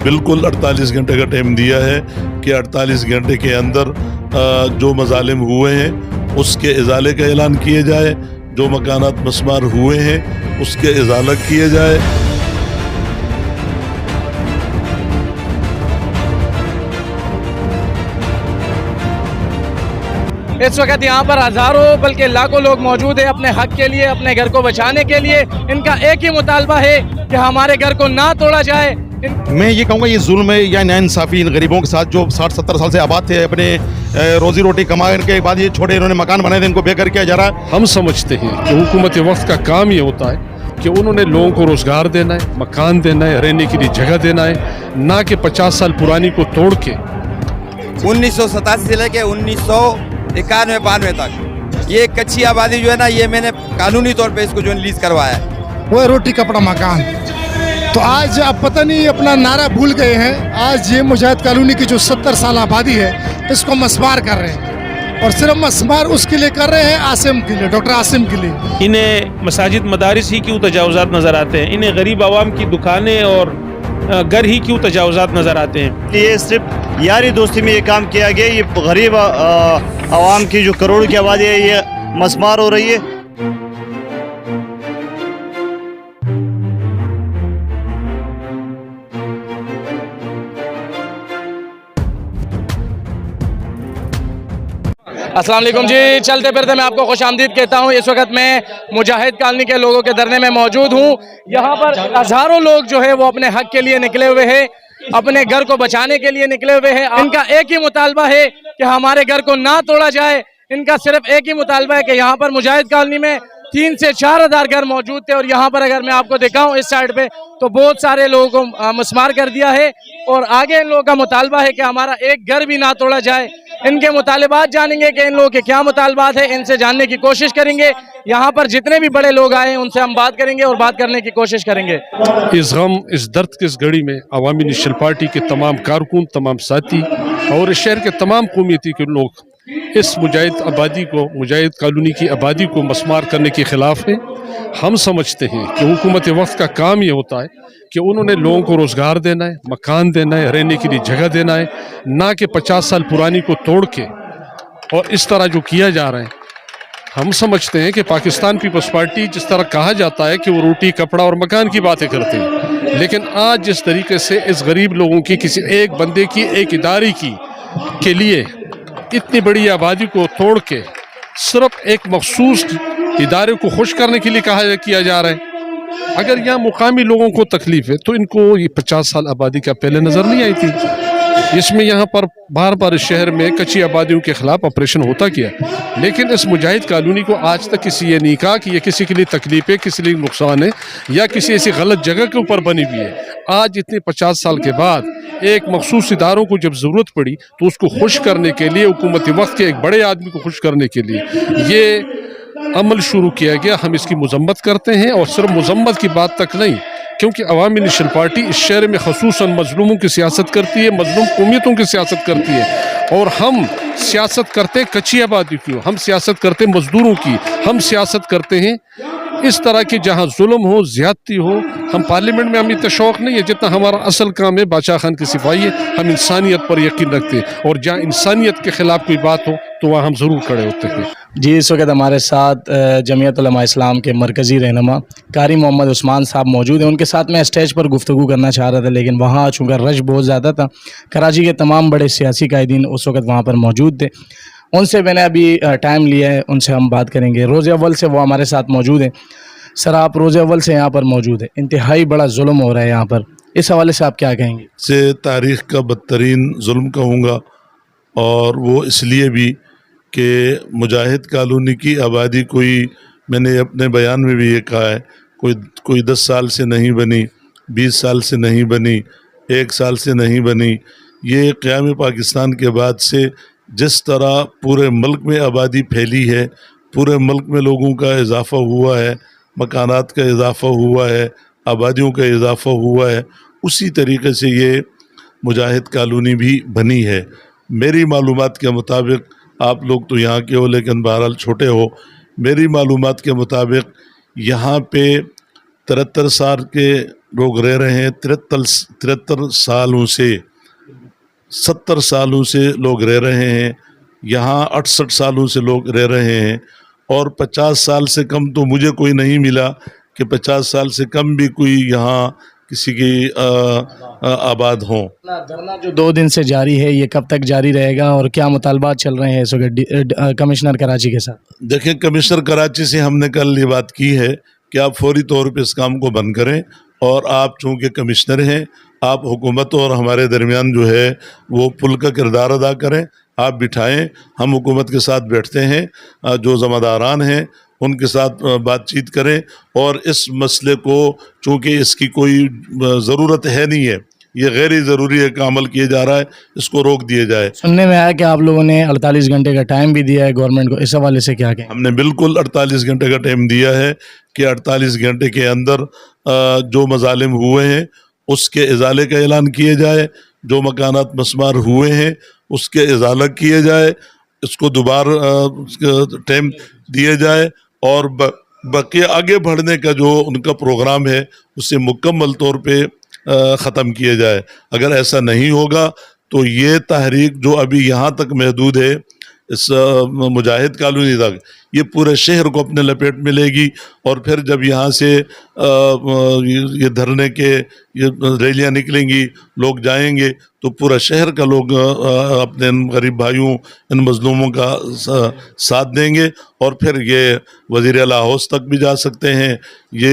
بالکل 48 گھنٹے کا ٹائم دیا ہے کہ 48 گھنٹے کے اندر جو مظالم ہوئے ہیں اس کے ازالے کا اعلان کیا جائے، جو مکانات مسمار ہوئے ہیں اس کے ازالہ کیا جائے۔ اس وقت یہاں پر ہزاروں بلکہ لاکھوں لوگ موجود ہیں اپنے حق کے لیے، اپنے گھر کو بچانے کے لیے۔ ان کا ایک ہی مطالبہ ہے کہ ہمارے گھر کو نہ توڑا جائے۔ میں یہ کہوں گا یہ ظلم ہے یا ناانصافی ان غریبوں کے ساتھ جو 60-70 سال سے آباد تھے، اپنے روزی روٹی کمانے کے بعد یہ چھوٹے انہوں نے مکان بنائے تھے، ان کو بے گھر کیا جا رہا ہے۔ ہم سمجھتے ہیں کہ حکومت وقت کا کام یہ ہوتا ہے کہ انہوں نے لوگوں کو روزگار دینا ہے، مکان دینا ہے، رہنے کے لیے جگہ دینا ہے، نہ کہ 50 سال پرانی کو توڑ کے 1987 سے لے کے 1991-92 تک یہ کچی آبادی جو ہے نا، یہ میں نے قانونی طور پہ اس کو جو لیز کروایا ہے۔ وہ روٹی کپڑا مکان، تو آج اب پتہ نہیں اپنا نعرہ بھول گئے ہیں۔ آج یہ مجاہد کالونی کی جو 70 سال آبادی ہے اس کو مسمار کر رہے ہیں، اور صرف مسمار اس کے لیے کر رہے ہیں عاصم کے لیے، ڈاکٹر عاصم کے لیے۔ انہیں مساجد مدارس ہی کیوں تجاوزات نظر آتے ہیں؟ انہیں غریب عوام کی دکانیں اور گھر ہی کیوں تجاوزات نظر آتے ہیں؟ یہ صرف یاری دوستی میں یہ کام کیا گیا، یہ غریب عوام کی جو کروڑوں کی آبادی ہے یہ مسمار ہو رہی ہے۔ السلام علیکم جی، چلتے پھرتے میں آپ کو خوش آمدید کہتا ہوں۔ اس وقت میں مجاہد کالونی کے لوگوں کے دھرنے میں موجود ہوں۔ یہاں پر ہزاروں لوگ جو ہے وہ اپنے حق کے لیے نکلے ہوئے ہیں، اپنے گھر کو بچانے کے لیے نکلے ہوئے ہیں۔ ان کا ایک ہی مطالبہ ہے کہ ہمارے گھر کو نہ توڑا جائے۔ ان کا صرف ایک ہی مطالبہ ہے کہ یہاں پر مجاہد کالونی میں 3 سے 4 ہزار گھر موجود تھے، اور یہاں پر اگر میں آپ کو دکھاؤں اس سائڈ پہ تو بہت سارے لوگوں کو مسمار کر دیا ہے، اور آگے ان لوگوں کا مطالبہ ہے کہ ہمارا ایک گھر بھی نہ توڑا جائے۔ ان کے مطالبات جانیں گے کہ ان لوگوں کے کیا مطالبات ہیں، ان سے جاننے کی کوشش کریں گے۔ یہاں پر جتنے بھی بڑے لوگ آئے ہیں ان سے ہم بات کریں گے اور بات کرنے کی کوشش کریں گے۔ اس غم، اس درد کی اس گھڑی میں عوامی نیشنل پارٹی کے تمام کارکن، تمام ساتھی اور اس شہر کے تمام قومیتی کے لوگ اس مجاہد آبادی کو، مجاہد کالونی کی آبادی کو مسمار کرنے کے خلاف ہیں۔ ہم سمجھتے ہیں کہ حکومت وقت کا کام یہ ہوتا ہے کہ انہوں نے لوگوں کو روزگار دینا ہے، مکان دینا ہے، رہنے کے لیے جگہ دینا ہے، نہ کہ 50 سال پرانی کو توڑ کے اور اس طرح جو کیا جا رہا ہے۔ ہم سمجھتے ہیں کہ پاکستان پیپلز پارٹی جس طرح کہا جاتا ہے کہ وہ روٹی، کپڑا اور مکان کی باتیں کرتے ہیں، لیکن آج جس طریقے سے اس غریب لوگوں کی، کسی ایک بندے کی، ایک ادارے کی کے لیے اتنی بڑی آبادی کو توڑ کے صرف ایک مخصوص ادارے کو خوش کرنے کے لیے کیا جا رہا ہے۔ اگر یہاں مقامی لوگوں کو تکلیف ہے تو ان کو یہ 50 سال آبادی کا پہلے نظر نہیں آئی تھی؟ اس میں یہاں پر بار بار اس شہر میں کچی آبادیوں کے خلاف آپریشن ہوتا کیا، لیکن اس مجاہد کالونی کو آج تک کسی یہ نہیں کہا کہ یہ کسی کے لیے تکلیف ہے، کسی لیے نقصان ہے، یا کسی ایسی غلط جگہ کے اوپر بنی ہوئی ہے۔ آج اتنے 50 سال کے بعد ایک مخصوص اداروں کو جب ضرورت پڑی تو اس کو خوش کرنے کے لیے، حکومت وقت کے ایک بڑے آدمی کو خوش کرنے کے لیے یہ عمل شروع کیا گیا۔ ہم اس کی مذمت کرتے ہیں، اور صرف مذمت کی بات تک نہیں، کیونکہ عوامی نیشنل پارٹی اس شہر میں خصوصاً مظلوموں کی سیاست کرتی ہے، مظلوم قومیتوں کی سیاست کرتی ہے، اور ہم سیاست کرتے کچی آبادی کی، ہم سیاست کرتے مزدوروں کی، ہم سیاست کرتے ہیں اس طرح کی جہاں ظلم ہو، زیادتی ہو۔ ہم پارلیمنٹ میں ہمیں اتنا شوق نہیں ہے جتنا ہمارا اصل کام ہے بادشاہ خان کی صفائی ہے۔ ہم انسانیت پر یقین رکھتے ہیں، اور جہاں انسانیت کے خلاف کوئی بات ہو تو وہاں ہم ضرور کھڑے ہوتے ہیں۔ جی، اس وقت ہمارے ساتھ جمعیت علماء اسلام کے مرکزی رہنما قاری محمد عثمان صاحب موجود ہیں۔ ان کے ساتھ میں اسٹیج پر گفتگو کرنا چاہ رہا تھا، لیکن وہاں چونکہ رش بہت زیادہ تھا، کراچی کے تمام بڑے سیاسی قائدین اس وقت وہاں پر موجود تھے۔ ان سے میں نے ابھی ٹائم لیا ہے، ان سے ہم بات کریں گے۔ روز اول سے وہ ہمارے ساتھ موجود ہیں۔ سر، آپ روز اول سے یہاں پر موجود ہیں، انتہائی بڑا ظلم ہو رہا ہے یہاں پر، اس حوالے سے آپ کیا کہیں گے؟ سے تاریخ کا بدترین ظلم کہوں گا، اور وہ اس لیے بھی کہ مجاہد کالونی کی آبادی کوئی، میں نے اپنے بیان میں بھی یہ کہا ہے، کوئی 10 سال سے نہیں بنی، 20 سال سے نہیں بنی، 1 سال سے نہیں بنی۔ یہ قیام پاکستان کے بعد سے جس طرح پورے ملک میں آبادی پھیلی ہے، پورے ملک میں لوگوں کا اضافہ ہوا ہے، مکانات کا اضافہ ہوا ہے، آبادیوں کا اضافہ ہوا ہے، اسی طریقے سے یہ مجاہد کالونی بھی بنی ہے۔ میری معلومات کے مطابق، آپ لوگ تو یہاں کے ہو لیکن بہرحال چھوٹے ہو، میری معلومات کے مطابق یہاں پہ 73 साल के लोग रह रहे हैं, 73 सालों से 70 सालों से लोग रह रहे हैं यहाँ, 68 सालों से लोग रह रहे हैं, और 50 साल से कम तो मुझे कोई नहीं मिला कि 50 साल से कम भी कोई यहाँ किसी की आबाद हों। धरना जो 2 दिन से जारी है, ये कब तक जारी रहेगा और क्या मुतालबात चल रहे हैं इस वक्त कमिश्नर कराची के साथ? देखिए, कमिश्नर कराची से हमने कल ये बात की है कि आप फौरी तौर पे इस काम को बंद करें, और आप चूँकि कमिश्नर हैं, आप हुकूमत और हमारे दरमियान जो है वो पुल का किरदार अदा करें, आप बिठाएं, हम हुकूमत के साथ बैठते हैं, जो ज़िम्मेदारान हैं उनके साथ बातचीत करें, और इस मसले को चूँकि इसकी कोई ज़रूरत है नहीं है, ये गैर ज़रूरी है कि अमल किया जा रहा है, इसको रोक दिया जाए। सुनने में आया कि आप लोगों ने 48 घंटे का टाइम भी दिया है गवर्नमेंट को, इस हवाले से क्या कहें? हमने बिल्कुल 48 घंटे का टाइम दिया है कि 48 घंटे के अंदर जो मजालिम हुए हैं उसके इजाले का ऐलान किया जाए, जो मकानात मस्मार हुए हैं उसके इजाला किए जाए, इसको दोबारा टाइम दिया जाए, और बाकी आगे बढ़ने का जो उनका प्रोग्राम है उसे मुकम्मल तौर पे ख़त्म किया जाए। अगर ऐसा नहीं होगा तो ये तहरीक जो अभी यहाँ तक महदूद है, इस मुजाहिद कॉलोनी तक, ये पूरे शहर को अपने लपेट में लेगी, और फिर जब यहाँ से ये धरने के ये रैलियाँ निकलेंगी, लोग जाएंगे, तो पूरा शहर का लोग अपने इन गरीब भाइयों, इन मजलूमों का साथ देंगे, और फिर ये वज़ीर आला हाउस तक भी जा सकते हैं। ये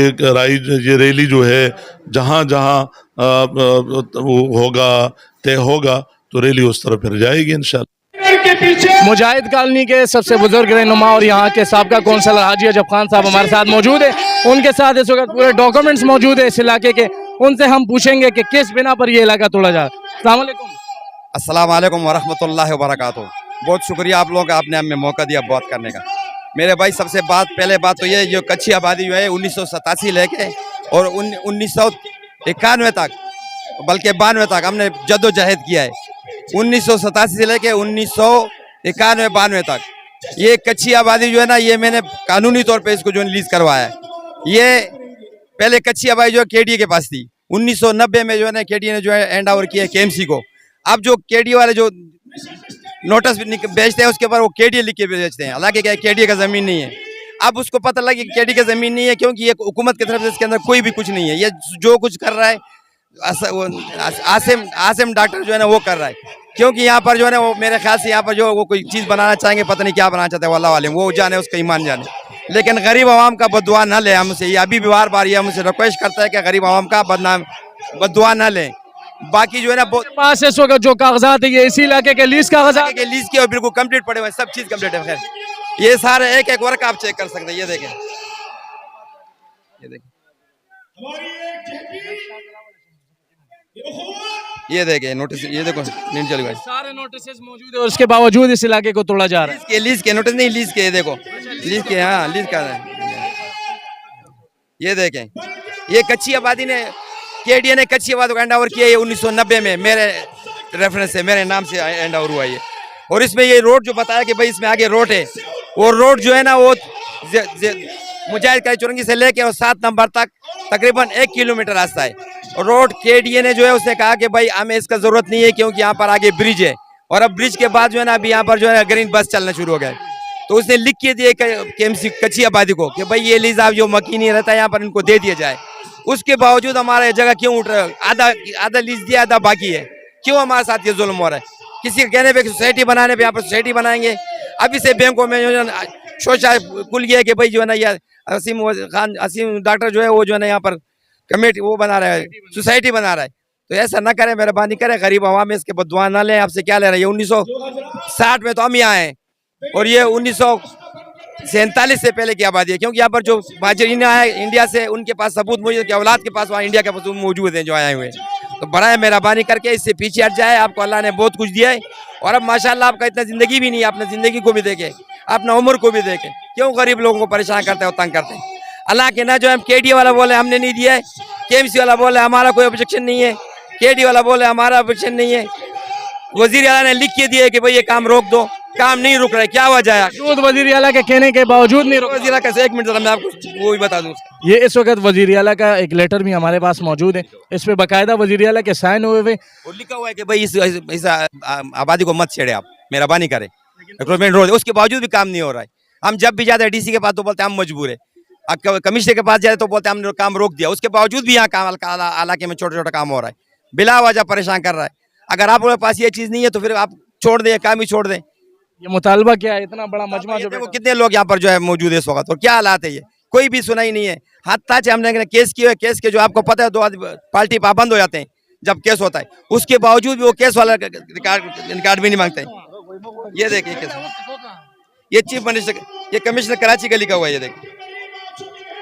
रैली जो है जहाँ जहाँ वो होगा, तय होगा, तो रैली उस तरफ फिर जाएगी इंशाअल्लाह। मुजाहिद कॉलोनी के सबसे बुजुर्ग रहनुमा और यहाँ के साबका कौंसलर हाजी अजब खान साहब हमारे साथ मौजूद है। उनके साथ इस वक्त पूरे डॉक्यूमेंट्स मौजूद है इस इलाके के, उनसे हम पूछेंगे कि किस बिना पर ये इलाका तोड़ा जा रहा है। अस्सलाम वालेकुम। अस्सलाम वालेकुम वरहमतुल्लाहि वबरकातुहू। बहुत शुक्रिया आप लोगों का, आपने हमें मौका दिया बात करने का। मेरे भाई, सबसे पहले बात तो ये, जो कच्ची आबादी जो है 1987 लेके और 1991 तक, बल्कि 92 तक हमने जद्दोजहद किया है। 1987 से लेके 1991-92 तक ये कच्ची आबादी जो है ना, ये मैंने कानूनी तौर पे इसको जो लीज करवाया है। ये पहले कच्ची आबादी जो है केडीए के पास थी। 1990 में जो है ना केडीए ने जो है हैंड ओवर किया केएमसी को। अब जो केडीए वाले जो नोटिस बेचते हैं उसके ऊपर वो केडीए लिख के बेचते हैं, हालांकि क्या केडीए का जमीन नहीं है। अब उसको पता लगा कि केडीए का जमीन नहीं है, क्योंकि ये हुकूमत की तरफ से इसके अंदर कोई भी कुछ नहीं है। ये जो कुछ कर रहा है आसिम डॉक्टर जो है ना वो कर रहा है, क्योंकि यहाँ पर जो है ना वो मेरे ख्याल से यहाँ पर जो वो कोई चीज़ बनाना चाहेंगे, पता नहीं क्या बनाना चाहते हैं, अल्लाह वाले वो जाने, उसका ईमान जाने। लेकिन गरीब आवाम का बददुआ न ले हमसे, ये अभी भी बार बार ये हमसे रिक्वेस्ट करता है कि गरीब आवाम का बददुआ न लें। बाकी जो है ना पास इस वक्त जो कागजात है ये इसी इलाके के लीज कागजात के लीज के और बिल्कुल कंप्लीट पड़े हुए, सब चीज़ कंप्लीट है। खैर ये सारे एक एक वर्क आप चेक कर सकते हैं। ये देखें, ये देखें नोटिस, ये देखो चल गए, सारे नोटिस मौजूद है और उसके बावजूद इस इलाके को तोड़ा जा रहा है। लीज के नोटिस नहीं, लीज के, ये देखो लीज के, हाँ लीज का है। ये देखें, ये कच्ची आबादी ने, केडीए ने कच्ची आबादी को हैंड ओवर किया है 1990 में, मेरे रेफरेंस से, मेरे नाम से हैंड ओवर हुआ ये। और इसमें ये रोड जो बताया कि भाई इसमें आगे रोड है, वो रोड जो है ना वो मुजाहिद कॉलोनी चौरंगी से लेके और 7 नंबर तक तकरीबन 1 किलोमीटर रास्ता है। रोड केडीए ने जो है उसने कहा कि भाई हमें इसका जरूरत नहीं है, क्योंकि यहाँ पर आगे ब्रिज है, और अब ब्रिज के बाद जो है ना अभी यहाँ पर जो है ग्रीन बस चलना शुरू हो गया। तो उसने लिख के दिए केएमसी कच्ची आबादी को कि भाई ये लीज आप जो मकीनी रहता है यहाँ पर इनको दे दिया जाए। उसके बावजूद हमारा ये जगह क्यों उठ रहा है? आधा लीज दिया, आधा बाकी है। क्यों हमारे साथ ये जुल्म हो रहा है? किसी के कहने पे सोसाइटी बनाने पे यहाँ पर सोसाइटी बनाएंगे। अभी से बैंकों में जो है सोचा खुल गया कि भाई जो है ना ये असीम डॉक्टर जो है वो जो है ना यहाँ पर कमेटी वो बना रहा है, सोसाइटी बना रहा है। तो ऐसा ना करें, मेहरबानी करें, गरीब आवाम में इसके बददुआ ना लें। आपसे क्या ले रहे हैं? ये 1960 में तो हम यहाँ आए, और ये 1947 से पहले की आबादी है, क्योंकि यहाँ पर जो महाजरीन आए इंडिया से, उनके पास सबूत मौजूद है, औलाद के पास वहाँ इंडिया के सबूत मौजूद हैं जो आए हुए। तो बड़ा मेहरबानी करके इससे पीछे हट जाए। आपको अल्लाह ने बहुत कुछ दिया है, और अब माशाल्लाह आपका इतना ज़िंदगी भी नहीं है, अपना ज़िंदगी को भी देखें, अपना उम्र को भी देखें। क्यों गरीब लोगों को परेशान करते हैं और तंग करते हैं? अल्लाह के ना जो हम केडीए वाला बोले हमने नहीं दिया है, केएमसी वाला बोले हमारा कोई ऑब्जेक्शन नहीं है, केडीए वाला बोले हमारा ऑब्जेक्शन नहीं है, वजीर आला ने लिख के दिया है कि भाई ये काम रोक दो। काम नहीं रुक रहा है, क्या वजह है? मौजूद वजीर आला के कहने के बावजूद नहीं रुक। वजीर कैसे, एक मिनट जरा मैं आपको वो भी बता दूं। ये इस वक्त वजीर आला का एक लेटर भी हमारे पास मौजूद है, इस पे बाकायदा वजीर आला के साइन हुए हुए और लिखा हुआ है कि भाई इस आबादी को मत छेड़े, आप मेहरबानी करें, रिक्रूटमेंट रोड, उसके बावजूद भी काम नहीं हो रहा है। हम जब भी जाते हैं डीसी के पास तो बोलते हैं हम मजबूर है, कमिश्नर के पास जाते तो बोलते हैं हमने काम रोक दिया, उसके बावजूद भी यहाँ काम इलाके में छोटा छोटा काम हो रहा है, बिला वजह परेशान कर रहा है। अगर आप लोगों के पास ये चीज़ नहीं है तो फिर आप छोड़ दें, काम ही छोड़ दें। ये मुतालबा क्या है? इतना बड़ा मजमा जो देखो कितने लोग यहाँ पर जो है मौजूद है इस वक्त, और क्या हालात है, ये कोई भी सुनाई नहीं है। हाथ हमने केस किए, केस के जो आपको पता है 2 पार्टी पाबंद हो जाते हैं जब केस होता है, उसके बावजूद भी वो केस वाला रिकॉर्ड भी नहीं मांगते हैं। ये देखिए केस, ये चीफ मिनिस्टर, ये कमिश्नर कराची का लिखा हुआ है, ये देखिए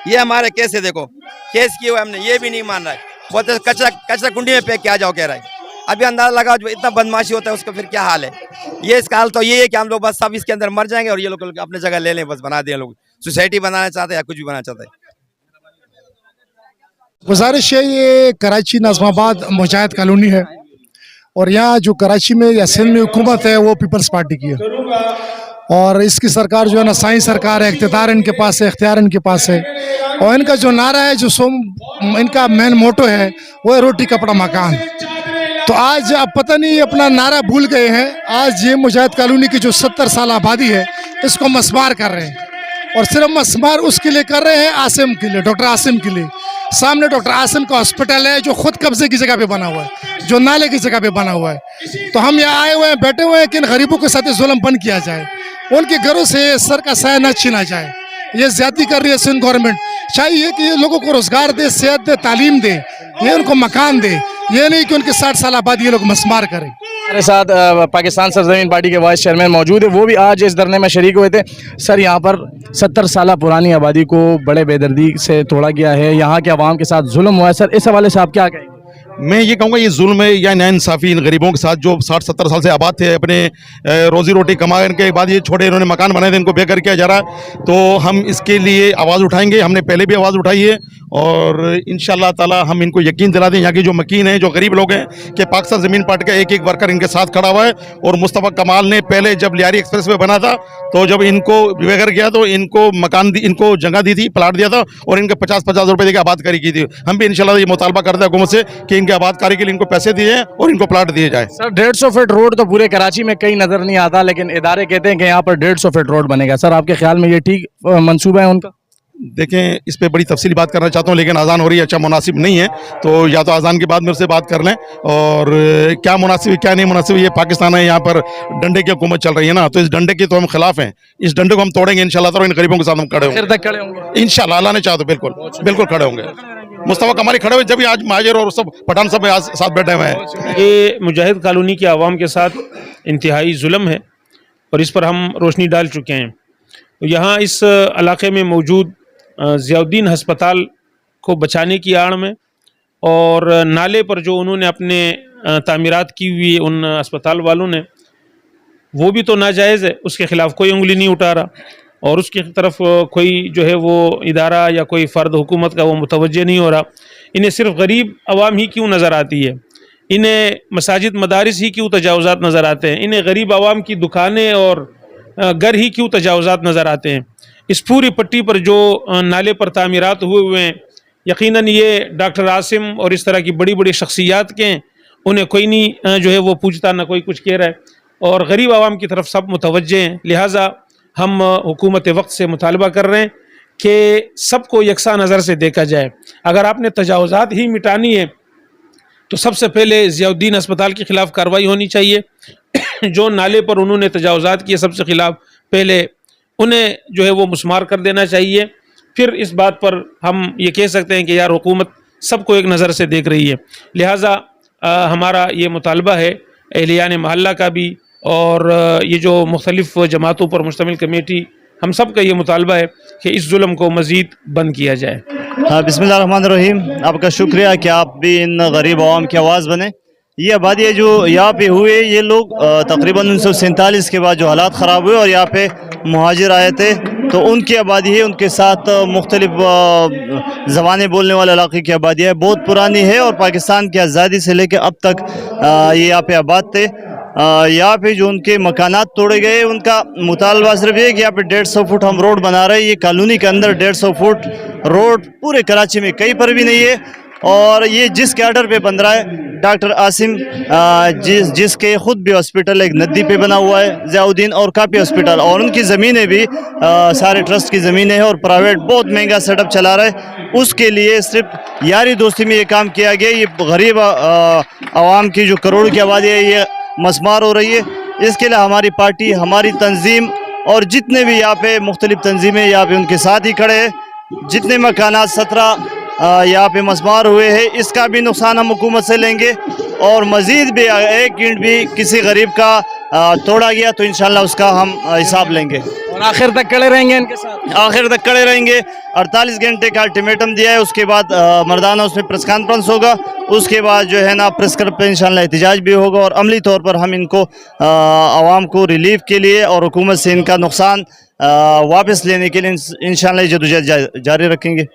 ये हमारे केस है, देखो केस किए हुए हमने, ये भी नहीं मान रहा है, बोलते कचरा कुंडी में फेंक के आ जाओ कह रहा है। अभी अंदाजा लगा जो इतना बदमाशी होता है उसका फिर क्या हाल है। ये इसका हाल तो ये है कि हम लोग बस सब इसके अंदर मर जाएंगे और ये लोग अपने जगह ले लें, बस बना दें, लोग सोसाइटी बनाना चाहते हैं या कुछ भी बनाना चाहते हैं। गुजारिश है, ये कराची नाज़माबाद मुजाहिद कॉलोनी है और यहाँ जो कराची में या सिंध में हुकूमत है वो पीपल्स पार्टी की है और इसकी सरकार जो है ना साई सरकार है, इख्तियार इनके पास है, इख्तियार इनके पास है। और इनका जो नारा है, जो इनका मेन मोटो है वो है रोटी कपड़ा मकान। तो आज अब पता नहीं अपना नारा भूल गए हैं। आज ये मुजाहिद कॉलोनी की जो 70 साल आबादी है इसको मस्मार कर रहे हैं और सिर्फ मस्मार उसके लिए कर रहे हैं, आसिम के लिए, डॉक्टर आसिम के लिए। सामने डॉक्टर आसिम का हॉस्पिटल है जो खुद कब्जे की जगह पे बना हुआ है, जो नाले की जगह पे बना हुआ है। तो हम यहाँ आए हुए हैं, बैठे हुए हैं कि इन गरीबों के साथ जुल्म बंद किया जाए, उनके घरों से सर का साया न छीना जाए। ये ज्यादती कर रही है सिंध गवर्नमेंट। चाहिए कि ये लोगों को रोजगार दे, सेहत दे, तालीम दे, ये उनको मकान दे, ये नहीं कि उनकी 60 साल आबादी ये लोग मस्मार करें। हमारे साथ पाकिस्तान सरजमीन पार्टी के वाइस चेयरमैन मौजूद है, वो भी आज इस धरने में शरीक हुए थे। सर, यहाँ पर 70 साल पुरानी आबादी को बड़े बेदर्दी से तोड़ा गया है, यहाँ के आवाम के साथ जुल्म हुआ है। सर, इस हवाले से आप क्या कहेंगे? मैं ये कहूँगा ये जुल्म है या नाइंसाफ़ी इन गरीबों के साथ जो 60-70 साल से आबाद थे, अपने रोज़ी रोटी कमाने के बाद ये छोटे इन्होंने मकान बनाए थे, इनको बेघर किया जा रहा है। तो हम इसके लिए आवाज़ उठाएंगे, हमने पहले भी आवाज़ उठाई है और इंशाअल्लाह ताला हम इनको यकीन दिला दें, यहाँ के जो मकीन हैं, जो गरीब लोग हैं, कि पाकिस्तान ज़मीन पार्टी का एक एक वर्कर इनके साथ खड़ा हुआ है। और मुस्तफ़ा कमाल ने पहले जब लियारी एक्सप्रेस वे बना था तो जब इनको बेघर किया तो इनको मकान इनको जगह दी थी, प्लाट दिया था और इनके 50-50 रुपये देकर आबादकारी की थी। हम भी इंशाअल्लाह ये मुतालबा करते हैं हुकूमत से कि इनके आबादकारी के लिए इनको पैसे दिए और इनको प्लाट दिए जाए। सर, 150 फीट रोड तो पूरे कराची में कहीं नजर नहीं आता, लेकिन इदारे कहते हैं कि यहाँ पर 150 फीट रोड बनेगा। सर, आपके ख्याल में ये ठीक मंसूबा है उनका? देखें, इस पे बड़ी तफसीली बात करना चाहता हूँ, लेकिन अजान हो रही है, अच्छा मुनासिब नहीं है, तो या तो अजान के बाद मेरे से बात कर लें। और क्या मुनासिब है क्या नहीं मुनासिब, ये पाकिस्तान है, यहाँ पर डंडे की हुकूमत चल रही है ना, तो इस डंडे के तो हम खिलाफ हैं। इस डंडे को हम तोड़ेंगे इंशाल्लाह, तो इन गरीबों के साथ हम खड़े होंगे इंशाल्लाह, अल्लाह ने चाहा तो बिल्कुल बिल्कुल खड़े होंगे। मुस्तफ़ा कमाली खड़े हुए, जब आज महाजर और सब पठान सब साथ बैठे हुए हैं। ये मुजाहिद कॉलोनी के आवाम के साथ इंतहाई जुल्म है और इस पर हम रोशनी डाल चुके हैं। तो यहाँ इस इलाके में मौजूद ज़ियाउद्दीन हस्पताल को बचाने की आड़ में और नाले पर जो उन्होंने अपने तामीरात की हुई उन अस्पताल वालों ने, वो भी तो नाजायज़ है, उसके ख़िलाफ़ कोई उंगली नहीं उठा रहा और उसकी तरफ कोई जो है वो इदारा या कोई फ़र्द हुकूमत का वो मुतवज्जे नहीं हो रहा। इन्हें सिर्फ गरीब आवाम ही क्यों नज़र आती है, इन्हें मसाजिद मदारिस ही क्यों तजावुज़ात नज़र आते हैं, इन्हें गरीब आवाम की दुकानें और घर ही क्यों तजावुज़ात नज़र आते हैं। इस पूरी पट्टी पर जो नाले पर तामीरात हुए हैं, यकीनन ये डॉक्टर आसिम और इस तरह की बड़ी बड़ी शख्सियात के हैं, उन्हें कोई नहीं जो है वो पूछता, ना कोई कुछ कह रहा है और गरीब आवाम की तरफ सब मुतवज्जे हैं। लिहाजा हम हुकूमत वक्त से मुतालबा कर रहे हैं कि सबको यकसा नज़र से देखा जाए। अगर आपने तजावुज़ात ही मिटानी है तो सबसे पहले ज़ियाउद्दीन अस्पताल के ख़िलाफ़ कार्रवाई होनी चाहिए। जो नाले पर उन्होंने तजावुज़ात किए सबसे ख़िलाफ़ पहले उन्हें जो है वो मुस्मार कर देना चाहिए। फिर इस बात पर हम ये कह सकते हैं कि यार हुकूमत सबको एक नज़र से देख रही है। लिहाजा हमारा ये मुतालबा है एहलियान महल्ला का भी और ये जो मुख्तलिफ़ जमातों पर मुश्तमिल कमेटी, हम सब का ये मुतालबा है कि इस जुल्म को मज़ीद बंद किया जाए। हाँ, बिस्मिल्लाहिर्रहमानिर्रहीम। आपका शुक्रिया कि आप भी इन गरीब आवाम की आवाज़ बने। ये आबादी जो यहाँ पे हुए, ये लोग तकरीबन 1947 के बाद जो हालात ख़राब हुए और यहाँ पे मुहाजिर आए थे, तो उनकी आबादी है, उनके साथ मुख्तलिफ ज़बानें बोलने वाले इलाके की आबादी है, बहुत पुरानी है और पाकिस्तान की आज़ादी से लेकर अब तक ये यहाँ पे आबाद थे। यहाँ पे जो उनके मकानात तोड़े गए, उनका मुतालबा सिर्फ ये कि यहाँ पे 150 फुट हम रोड बना रहे हैं। ये कॉलोनी के अंदर 150 फुट रोड पूरे कराची में कहीं पर भी नहीं है, और ये जिस कैडर पे बन रहा है डॉक्टर आसिम, जिसके खुद भी हॉस्पिटल एक नदी पे बना हुआ है, ज़ियाउद्दीन और कापी हॉस्पिटल, और उनकी ज़मीनें भी सारे ट्रस्ट की ज़मीनें हैं और प्राइवेट बहुत महंगा सेटअप चला रहा है। उसके लिए सिर्फ यारी दोस्ती में ये काम किया गया। ये गरीब आवाम की जो करोड़ की आबादी है ये मस्मार हो रही है। इसके लिए हमारी पार्टी, हमारी तंजीम और जितने भी यहाँ पे मुख्तलिफ तंजीमें यहाँ पे उनके साथ ही खड़े हैं। जितने मकानात 17 यहाँ पे मस्मार हुए हैं, इसका भी नुकसान हम हुकूमत से लेंगे, और मज़ीद भी एक ईंट भी किसी गरीब का तोड़ा गया तो इंशाल्लाह उसका हम हिसाब लेंगे और आखिर तक खड़े रहेंगे इनके साथ। आखिर तक खड़े रहेंगे। 48 घंटे का अल्टीमेटम दिया है, उसके बाद मर्दाना उसमें प्रेस कॉन्फ्रेंस होगा, उसके बाद जो है ना प्रेस क्लब पे इंशाल्लाह एहतजाज भी होगा, और अमली तौर पर हम इनको आवाम को रिलीफ के लिए और हुकूमत से इनका नुकसान वापस लेने के लिए इंशाल्लाह जदोजहद जारी रखेंगे।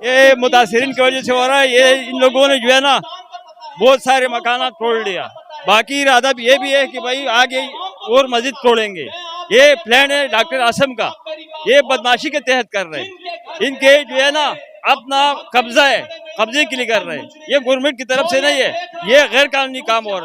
ये मुतासिरीन की वजह से हो रहा है। ये इन लोगों ने जो है ना बहुत सारे मकानात तोड़ लिया। बाकी इरादा भी ये भी है कि भाई आगे और मस्जिद तोड़ेंगे। ये प्लान है डॉक्टर आसिम का, ये बदमाशी के तहत कर रहे हैं। इनके जो है ना अपना कब्जा है, कब्जे के लिए कर रहे हैं। ये गवर्नमेंट की तरफ से नहीं है, ये गैर कानूनी काम हो रहे हैं।